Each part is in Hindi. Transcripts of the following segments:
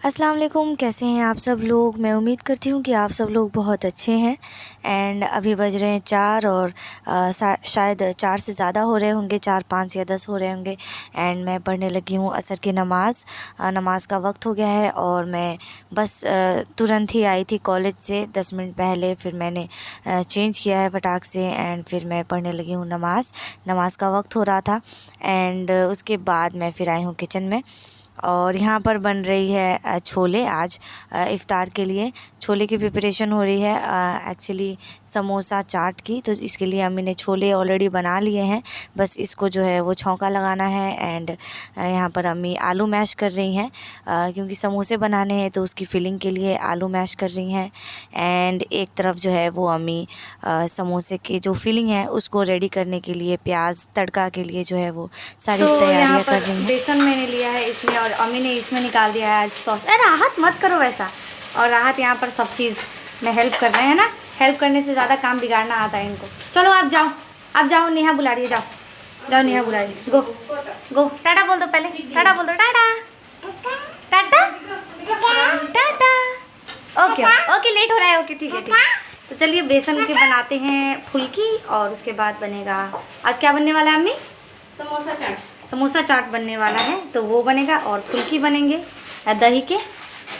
अस्सलाम वालेकुम, कैसे हैं आप सब लोग। मैं उम्मीद करती हूँ कि आप सब लोग बहुत अच्छे हैं। एंड अभी बज रहे हैं 4 और शायद 4 से ज़्यादा हो रहे होंगे, 4, 5 या 10 हो रहे होंगे। एंड मैं पढ़ने लगी हूँ असर की नमाज़। नमाज का वक्त हो गया है और मैं बस तुरंत ही आई थी कॉलेज से 10 मिनट पहले। फिर मैंने चेंज किया है फटाक से एंड फिर मैं पढ़ने लगी हूँ नमाज का वक्त हो रहा था। एंड उसके बाद मैं फिर आई हूँ किचन में और यहाँ पर बन रही है छोले। आज इफ़्तार के लिए छोले की प्रिपरेशन हो रही है, एक्चुअली समोसा चाट की। तो इसके लिए अम्मी ने छोले ऑलरेडी बना लिए हैं, बस इसको जो है वो छौंका लगाना है। एंड यहाँ पर अम्मी आलू मैश कर रही हैं, क्योंकि समोसे बनाने हैं तो उसकी फिलिंग के लिए आलू मैश कर रही हैं। एंड एक तरफ जो है वो अम्मी समोसे की जो फिलिंग है उसको रेडी करने के लिए प्याज तड़का के लिए जो है वो सारी तैयारियाँ कर रही हैं। बेसन मैंने लिया है इसमें और अम्मी ने इसमें निकाल दिया है आज सॉस। अरे राहत मत करो वैसा। और राहत यहाँ पर सब चीज़ में हेल्प कर रहे हैं ना। हेल्प करने से ज़्यादा काम बिगाड़ना आता है इनको। चलो आप जाओ, नेहा बुला रही है। जाओ नेहा बुला रही है। गो टाटा बोल दो, पहले टाटा बोल दो। Tata tata tata. Okay okay, late हो रहा है। ओके ठीक है। तो चलिए बेसन के बनाते हैं फुल्की और उसके बाद बनेगा। आज क्या बनने वाला है अम्मी? समोसा चाट बनने वाला है, तो वो बनेगा और फुल्की बनेंगे दही के।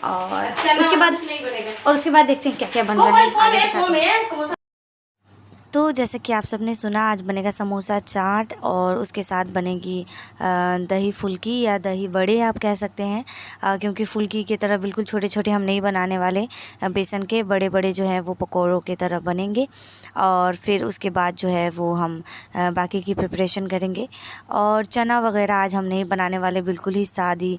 और उसके बाद देखते हैं क्या क्या बन रहा है, आगे दिखाते हैं। तो जैसे कि आप सबने सुना, आज बनेगा समोसा चाट और उसके साथ बनेगी दही फुल्की या दही बड़े आप कह सकते हैं, क्योंकि फुल्की की तरह बिल्कुल छोटे छोटे हम नहीं बनाने वाले। बेसन के बड़े बड़े जो हैं वो पकौड़ों की तरह बनेंगे। और फिर उसके बाद जो है वो हम बाकी की प्रिपरेशन करेंगे। और चना वगैरह आज हम नहीं बनाने वाले, बिल्कुल ही सादी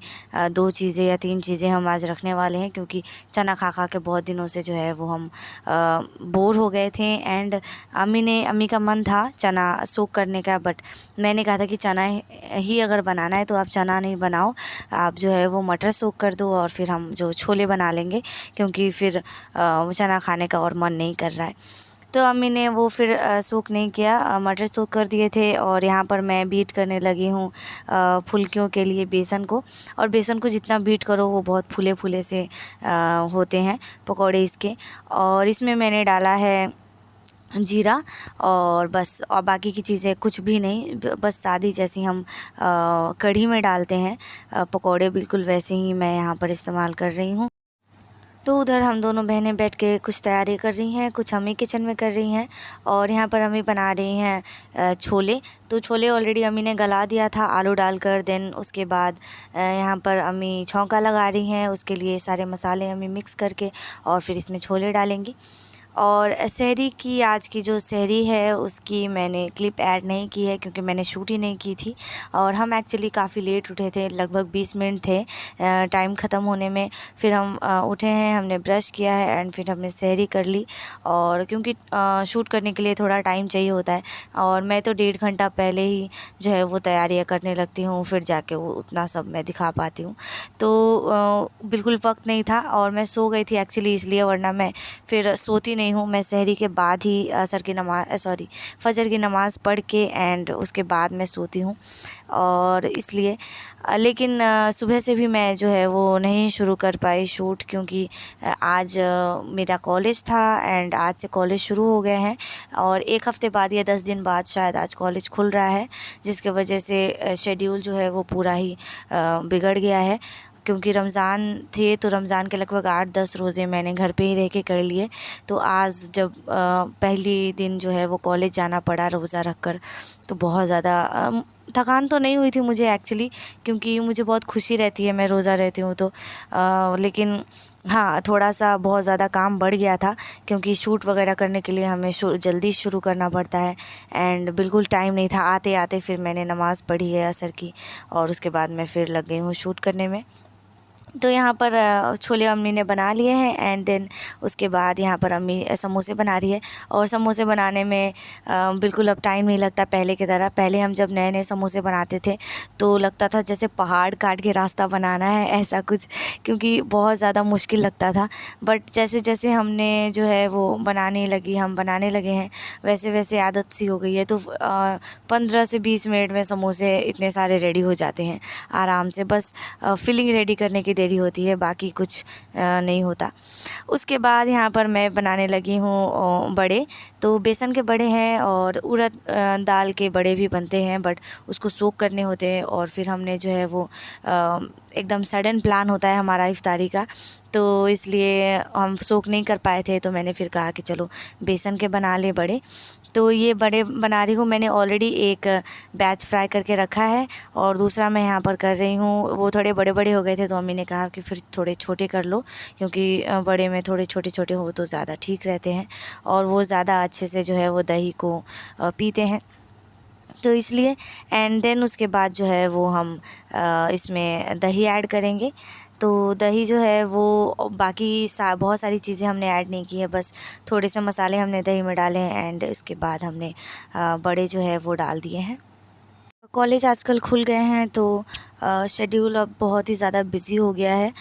2 चीज़ें या 3 चीज़ें हम आज रखने वाले हैं, क्योंकि चना खा खा के बहुत दिनों से जो है वो हम बोर हो गए थे। एंड अम्मी का मन था चना सोक करने का, बट मैंने कहा था कि चना ही अगर बनाना है तो आप चना नहीं बनाओ, आप जो है वो मटर सोक कर दो और फिर हम जो छोले बना लेंगे, क्योंकि फिर चना खाने का और मन नहीं कर रहा है। तो अम्मी ने वो फिर सोक नहीं किया, मटर सोक कर दिए थे। और यहाँ पर मैं बीट करने लगी हूँ फुल्कियों के लिए बेसन को। और बेसन को जितना बीट करो वो बहुत फूले फूले से होते हैं पकौड़े इसके। और इसमें मैंने डाला है जीरा और बस, और बाकी की चीज़ें कुछ भी नहीं, बस सादी जैसी हम कढ़ी में डालते हैं पकौड़े, बिल्कुल वैसे ही मैं यहाँ पर इस्तेमाल कर रही हूँ। तो उधर हम दोनों बहनें बैठ के कुछ तैयारी कर रही हैं, कुछ अम्मी किचन में कर रही हैं। और यहाँ पर अम्मी बना रही हैं छोले। तो छोले ऑलरेडी अम्मी ने गला दिया था आलू डालकर। देन उसके बाद यहाँ पर अम्मी छौंका लगा रही हैं, उसके लिए सारे मसाले अम्मी मिक्स करके और फिर इसमें छोले डालेंगी। और सहरी की, आज की जो सहरी है उसकी मैंने क्लिप ऐड नहीं की है, क्योंकि मैंने शूट ही नहीं की थी। और हम एक्चुअली काफ़ी लेट उठे थे, लगभग 20 मिनट थे टाइम ख़त्म होने में। फिर हम उठे हैं, हमने ब्रश किया है एंड फिर हमने सहरी कर ली। और क्योंकि शूट करने के लिए थोड़ा टाइम चाहिए होता है, और मैं तो 1.5 घंटा पहले ही जो है वो तैयारियाँ करने लगती हूँ, फिर जाके वो उतना सब मैं दिखा पाती हूँ। तो बिल्कुल वक्त नहीं था और मैं सो गई थी एक्चुअली इसलिए, वरना मैं फिर सोती नहीं हूँ। मैं सहरी के बाद ही फजर की नमाज़ पढ़ के एंड उसके बाद मैं सोती हूँ, और इसलिए लेकिन सुबह से भी मैं जो है वो नहीं शुरू कर पाई शूट, क्योंकि आज मेरा कॉलेज था एंड आज से कॉलेज शुरू हो गए हैं। और 1 हफ़्ते बाद या 10 दिन बाद शायद आज कॉलेज खुल रहा है, जिसके वजह से शेड्यूल जो है वो पूरा ही बिगड़ गया है। क्योंकि रमज़ान थे तो रमज़ान के लगभग 8-10 रोज़े मैंने घर पे ही रह के कर लिए। तो आज जब पहली दिन जो है वो कॉलेज जाना पड़ा रोज़ा रख कर, तो बहुत ज़्यादा थकान तो नहीं हुई थी मुझे एक्चुअली, क्योंकि मुझे बहुत खुशी रहती है मैं रोज़ा रहती हूँ तो। लेकिन हाँ, थोड़ा सा बहुत ज़्यादा काम बढ़ गया था, क्योंकि शूट वगैरह करने के लिए हमें जल्दी शुरू करना पड़ता है एंड बिल्कुल टाइम नहीं था। आते आते फिर मैंने नमाज़ पढ़ी है असर की और उसके बाद मैं फिर लग गई हूँ शूट करने में। तो यहाँ पर छोले अम्मी ने बना लिए हैं एंड देन उसके बाद यहाँ पर अम्मी समोसे बना रही है। और समोसे बनाने में बिल्कुल अब टाइम नहीं लगता पहले की तरह। पहले हम जब नए नए समोसे बनाते थे तो लगता था जैसे पहाड़ काट के रास्ता बनाना है, ऐसा कुछ, क्योंकि बहुत ज़्यादा मुश्किल लगता था। बट जैसे जैसे हमने जो है वो हम बनाने लगे हैं, वैसे वैसे आदत सी हो गई है। तो 15 से 20 मिनट में समोसे इतने सारे रेडी हो जाते हैं आराम से। बस फिलिंग रेडी करने की देरी होती है, बाकी कुछ नहीं होता। उसके बाद यहाँ पर मैं बनाने लगी हूँ बड़े। तो बेसन के बड़े हैं और उड़द दाल के बड़े भी बनते हैं, बट उसको सोक करने होते हैं। और फिर हमने जो है वो एकदम सडन प्लान होता है हमारा इफ्तारी का, तो इसलिए हम सोक नहीं कर पाए थे। तो मैंने फिर कहा कि चलो बेसन के बना ले बड़े। तो ये बड़े बना रही हूँ। मैंने ऑलरेडी एक बैच फ्राई करके रखा है और दूसरा मैं यहाँ पर कर रही हूँ। वो थोड़े बड़े बड़े हो गए थे तो मम्मी ने कहा कि फिर थोड़े छोटे कर लो, क्योंकि बड़े में थोड़े छोटे छोटे हो तो ज़्यादा ठीक रहते हैं और वो ज़्यादा अच्छे से जो है वो दही को पीते हैं, तो इसलिए। एंड देन उसके बाद जो है वो हम इसमें दही ऐड करेंगे। तो दही जो है वो बाकी बहुत सारी चीज़ें हमने ऐड नहीं की है, बस थोड़े से मसाले हमने दही में डाले हैं एंड इसके बाद हमने बड़े जो है वो डाल दिए हैं। कॉलेज आजकल खुल गए हैं तो शेड्यूल अब बहुत ही ज़्यादा बिज़ी हो गया है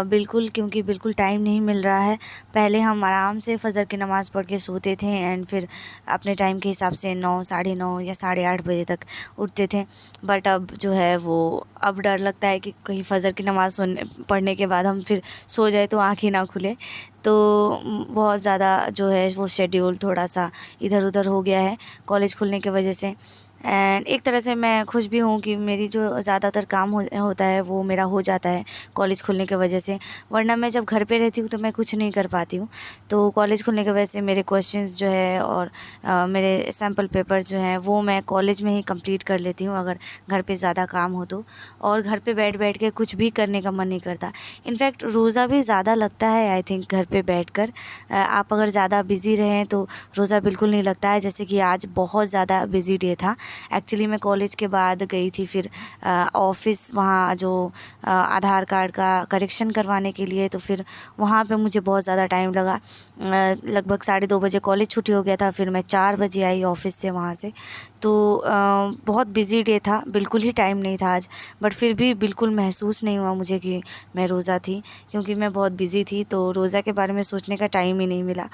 बिल्कुल, क्योंकि बिल्कुल टाइम नहीं मिल रहा है। पहले हम आराम से फ़जर की नमाज़ पढ़ के सोते थे एंड फिर अपने टाइम के हिसाब से 9, साढ़े 9 या 8:30 बजे तक उठते थे। बट अब जो है वो अब डर लगता है कि कहीं फ़जर की नमाज़ पढ़ने के बाद हम फिर सो जाए तो आँख ही ना खुले। तो बहुत ज़्यादा जो है वो शेड्यूल थोड़ा सा इधर उधर हो गया है कॉलेज खुलने की वजह से। एंड एक तरह से मैं खुश भी हूँ कि मेरी जो ज़्यादातर काम होता है वो मेरा हो जाता है कॉलेज खुलने की वजह से, वरना मैं जब घर पे रहती हूँ तो मैं कुछ नहीं कर पाती हूँ। तो कॉलेज खुलने की वजह से मेरे क्वेश्चंस जो है और मेरे सैम्पल पेपर जो हैं वो मैं कॉलेज में ही कंप्लीट कर लेती हूँ अगर घर पे ज़्यादा काम हो तो। और घर पे बैठ बैठ के कुछ भी करने का मन नहीं करता। इनफैक्ट रोज़ा भी ज़्यादा लगता है आई थिंक घर पे बैठकर। आप अगर ज़्यादा बिज़ी रहें तो रोज़ा बिल्कुल नहीं लगता है। जैसे कि आज बहुत ज़्यादा बिज़ी डे था। एक्चुअली मैं कॉलेज के बाद गई थी फिर ऑफ़िस, वहाँ जो आधार कार्ड का करेक्शन करवाने के लिए, तो फिर वहाँ पे मुझे बहुत ज़्यादा टाइम लगा। लगभग 2:30 बजे कॉलेज छुट्टी हो गया था, फिर मैं 4 बजे आई ऑफ़िस से वहाँ से। तो बहुत बिज़ी डे था, बिल्कुल ही टाइम नहीं था आज। बट फिर भी बिल्कुल महसूस नहीं हुआ मुझे कि मैं रोज़ा थी, क्योंकि मैं बहुत बिज़ी थी तो रोज़ा के बारे में सोचने का टाइम ही नहीं मिला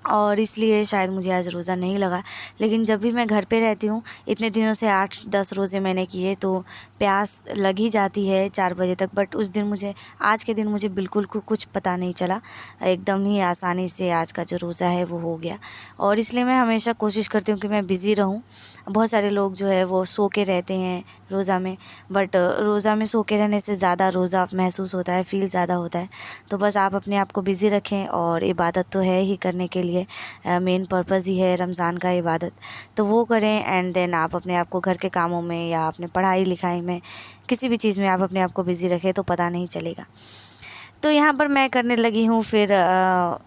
और इसलिए शायद मुझे आज रोज़ा नहीं लगा। लेकिन जब भी मैं घर पे रहती हूँ, इतने दिनों से 8-10 रोज़े मैंने किए, तो प्यास लग ही जाती है 4 बजे तक। बट उस दिन मुझे, आज के दिन मुझे बिल्कुल कुछ पता नहीं चला, एकदम ही आसानी से आज का जो रोज़ा है वो हो गया। और इसलिए मैं हमेशा कोशिश करती हूँ कि मैं बिज़ी रहूँ। बहुत सारे लोग जो है वो सो के रहते हैं रोज़ा में, बट रोज़ा में सो के रहने से ज़्यादा रोज़ा महसूस होता है, फ़ील ज़्यादा होता है। तो बस आप अपने आप को बिज़ी रखें, और इबादत तो है ही करने के लिए, मेन पर्पज़ ही है रमज़ान का इबादत, तो वो करें। एंड देन आप अपने आप को घर के कामों में या अपने पढ़ाई लिखाई में, किसी भी चीज़ में आप अपने आप को बिज़ी रखें तो पता नहीं चलेगा। तो यहाँ पर मैं करने लगी हूँ फिर यहाँ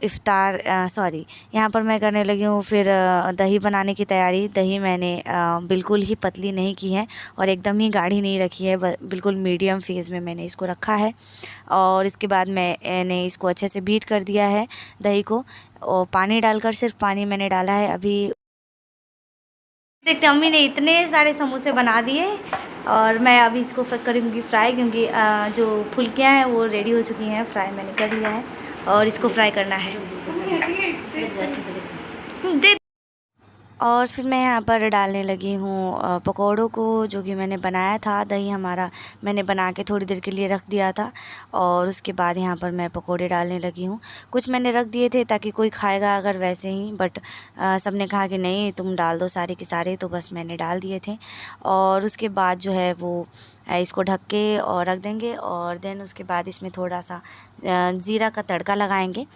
पर मैं करने लगी हूँ फिर दही बनाने की तैयारी। दही मैंने बिल्कुल ही पतली नहीं की है और एकदम ही गाढ़ी नहीं रखी है, बिल्कुल मीडियम फेज़ में मैंने इसको रखा है। और इसके बाद मैंने इसको अच्छे से बीट कर दिया है दही को, और पानी डालकर, सिर्फ पानी मैंने डाला है अभी। देखते अम्मी ने इतने सारे समोसे बना दिए और मैं अभी इसको करूँगी फ्राई, क्योंकि जो फुल्कियाँ हैं वो रेडी हो चुकी हैं, फ्राई मैंने कर लिया है और इसको फ्राई करना है। और फिर मैं यहाँ पर डालने लगी हूँ पकौड़ों को, जो कि मैंने बनाया था। दही हमारा मैंने बना के थोड़ी देर के लिए रख दिया था, और उसके बाद यहाँ पर मैं पकौड़े डालने लगी हूँ। कुछ मैंने रख दिए थे ताकि कोई खाएगा अगर वैसे ही, बट सब ने कहा कि नहीं तुम डाल दो सारे के सारे, तो बस मैंने डाल दिए थे। और उसके बाद जो है वो इसको ढक के और रख देंगे, और देन उसके बाद इसमें थोड़ा सा ज़ीरा का तड़का लगाएंगे।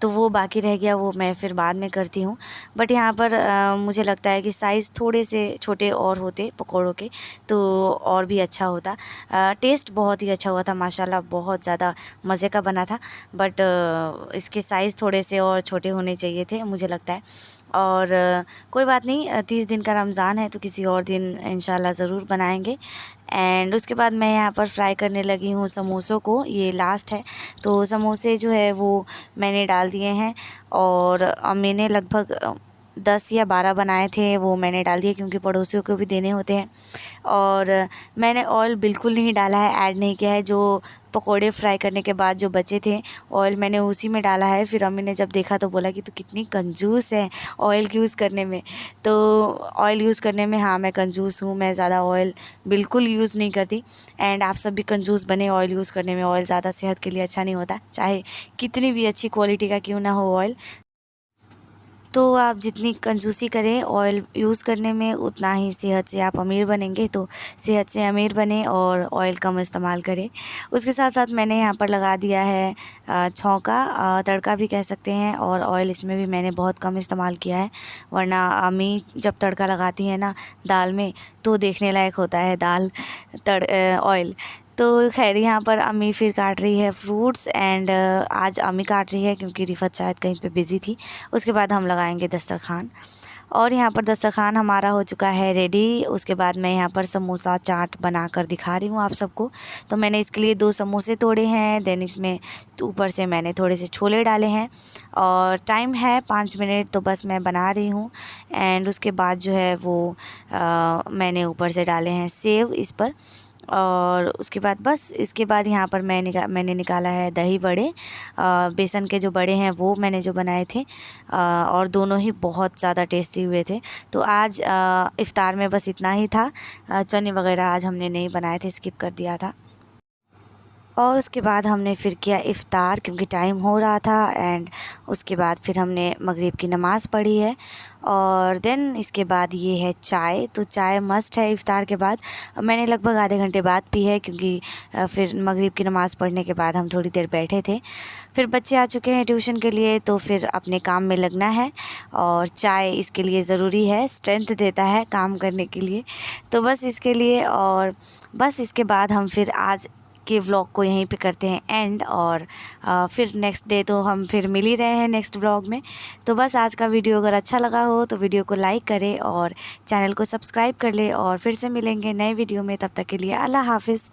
तो वो बाकी रह गया, वो मैं फिर बाद में करती हूँ। बट यहाँ पर मुझे लगता है कि साइज़ थोड़े से छोटे और होते पकौड़ों के तो और भी अच्छा होता। टेस्ट बहुत ही अच्छा हुआ था माशाल्लाह, बहुत ज़्यादा मज़े का बना था। बट इसके साइज़ थोड़े से और छोटे होने चाहिए थे मुझे लगता है। और कोई बात नहीं, 30 दिन का रमज़ान है तो किसी और दिन इंशाल्लाह ज़रूर बनाएंगे। एंड उसके बाद मैं यहाँ पर फ्राई करने लगी हूँ समोसों को, ये लास्ट है। तो समोसे जो है वो मैंने डाल दिए हैं, और मैंने लगभग 10 या 12 बनाए थे, वो मैंने डाल दिए क्योंकि पड़ोसियों को भी देने होते हैं। और मैंने ऑयल बिल्कुल नहीं डाला है, ऐड नहीं किया है। जो पकोड़े फ्राई करने के बाद जो बचे थे ऑयल मैंने उसी में डाला है। फिर अम्मी ने जब देखा तो बोला कि तू कितनी कंजूस है ऑयल यूज़ करने में। तो ऑयल यूज़ करने में हाँ मैं कंजूस हूँ, मैं ज़्यादा ऑयल बिल्कुल यूज़ नहीं करती। एंड आप सब भी कंजूस बने ऑयल यूज़ करने में। ऑयल ज़्यादा सेहत के लिए अच्छा नहीं होता, चाहे कितनी भी अच्छी क्वालिटी का क्यों ना हो ऑयल। तो आप जितनी कंजूसी करें ऑयल यूज़ करने में उतना ही सेहत से आप अमीर बनेंगे। तो सेहत से अमीर बने और ऑयल कम इस्तेमाल करें। उसके साथ साथ मैंने यहाँ पर लगा दिया है छौंका, तड़का भी कह सकते हैं। और ऑयल इसमें भी मैंने बहुत कम इस्तेमाल किया है, वरना अम्मी जब तड़का लगाती है ना दाल में तो देखने लायक होता है दाल ऑयल। तो खैर यहाँ पर अम्मी फिर काट रही है फ्रूट्स। एंड आज अम्मी काट रही है क्योंकि रिफत शायद कहीं पे बिज़ी थी। उसके बाद हम लगाएंगे दस्तरखान। और यहाँ पर दस्तरखान हमारा हो चुका है रेडी। उसके बाद मैं यहाँ पर समोसा चाट बना कर दिखा रही हूँ आप सबको। तो मैंने इसके लिए 2 समोसे तोड़े हैं, देन इसमें ऊपर से मैंने थोड़े से छोले डाले हैं। और टाइम है 5 मिनट, तो बस मैं बना रही हूँ। एंड उसके बाद जो है वो मैंने ऊपर से डाले हैं सेव इस पर। और उसके बाद बस इसके बाद यहाँ पर मैंने निकाला है दही बड़े, बेसन के जो बड़े हैं वो मैंने जो बनाए थे। और दोनों ही बहुत ज़्यादा टेस्टी हुए थे। तो आज इफ़्तार में बस इतना ही था। चने वगैरह आज हमने नहीं बनाए थे, स्किप कर दिया था। और उसके बाद हमने फिर किया इफ़्तार क्योंकि टाइम हो रहा था। एंड उसके बाद फिर हमने मगरिब की नमाज़ पढ़ी है। और देन इसके बाद ये है चाय। तो चाय मस्ट है इफ़्तार के बाद। मैंने लगभग आधे घंटे बाद पी है क्योंकि फिर मगरिब की नमाज़ पढ़ने के बाद हम थोड़ी देर बैठे थे। फिर बच्चे आ चुके हैं ट्यूशन के लिए, तो फिर अपने काम में लगना है। और चाय इसके लिए ज़रूरी है, स्ट्रेंथ देता है काम करने के लिए। तो बस इसके लिए। और बस इसके बाद हम फिर आज के व्लॉग को यहीं पे करते हैं एंड। और फिर नेक्स्ट डे तो हम फिर मिल ही रहे हैं नेक्स्ट व्लॉग में। तो बस आज का वीडियो अगर अच्छा लगा हो तो वीडियो को लाइक करें और चैनल को सब्सक्राइब कर ले। और फिर से मिलेंगे नए वीडियो में, तब तक के लिए अल्लाह हाफ़िज़।